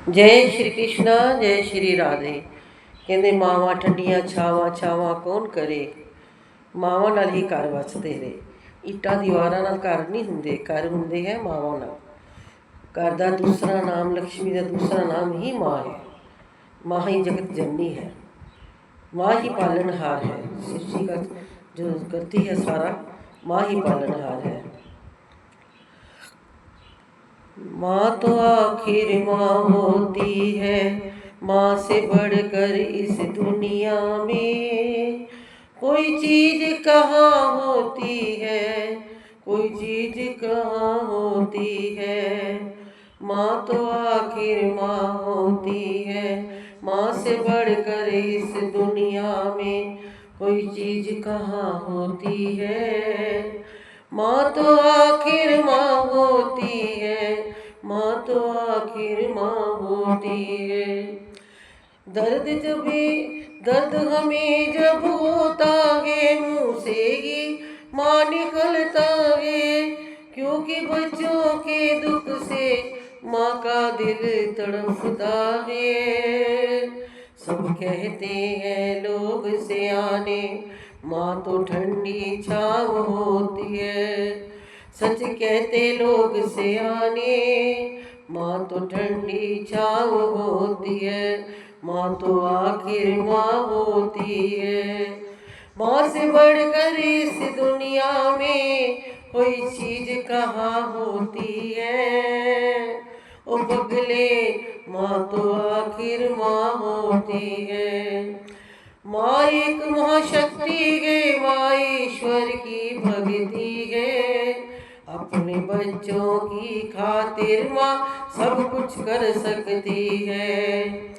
जय श्री कृष्णा जय श्री राधे। कहते मावा ठंडिया छावा छावा कौन करे, मावा नाल ही घर वसदे ने। इट्टा दीवारां नाल घर नहीं हुंदे, घर हुंदे है मावा नाल। घर दा दूसरा नाम, लक्ष्मी का दूसरा नाम ही माँ है। माँ ही जगत जननी है, माँ ही पालनहार है। सृष्टि का जो करती है सारा, माँ ही पालनहार है। माँ तो आखिर माँ होती है, माँ से बढ़कर इस दुनिया में कोई चीज कहाँ होती है, कोई चीज कहाँ होती है। माँ तो आखिर माँ होती है, माँ से बढ़कर इस दुनिया में कोई चीज कहाँ होती है। माँ तो आखिर माँ होती है, माँ तो आखिर माँ होती है। दर्द हमें जब होता है, मुँह से ही माँ निकलता है। क्योंकि बच्चों के दुख से माँ का दिल तड़पता है। सब कहते हैं लोग सियाने, माँ तो ठंडी छाँव होती है। सच कहते लोग सियाने, माँ तो ठंडी छाँव होती है। माँ तो आखिर माँ होती है। माँ से बढ़कर इस दुनिया में कोई चीज कहाँ होती है। ओ बगले, माँ तो आखिर माँ होती है। माँ एक महाशक्ति है, माँ ईश्वर की भक्ति है। अपने बच्चों की खातिर माँ सब कुछ कर सकती है।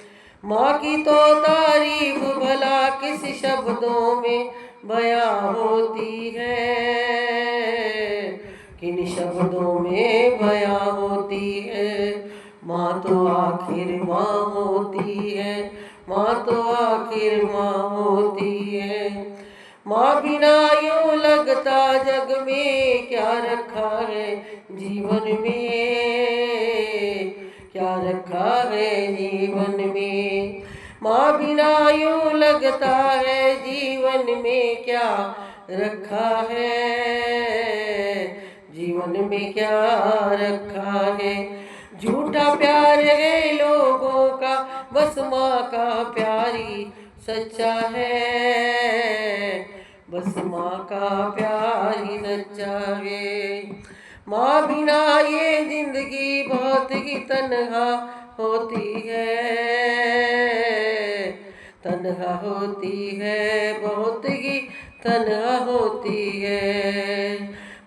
माँ की तो तारीफ भला किस शब्दों में बयां होती है, किन शब्दों में बयां होती है। माँ तो आखिर माँ होती है, माँ तो आखिर माँ होती है। माँ बिना यूं लगता जग में क्या रखा है जीवन में, क्या रखा है जीवन में। माँ बिना यूं लगता है जीवन में क्या रखा है, जीवन में क्या रखा है। झूठा प्यार है लोगों का, बस माँ का प्यार ही सच्चा है, बस माँ का प्यार ही सच्चा है। माँ बिना ये जिंदगी बहुत ही तन्हा होती है, तन्हा होती है, बहुत ही तन्हा होती है।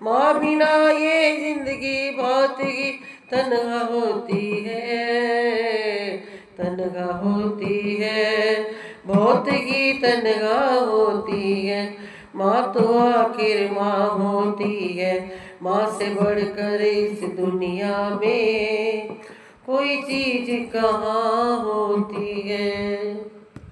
माँ बिना ये जिंदगी बहुत ही तन्हा होती है, तन्हा होती है, बहुत ही तन्हा होती है। माँ तो आखिर माँ होती है। माँ से बढ़कर इस दुनिया में कोई चीज कहाँ होती है।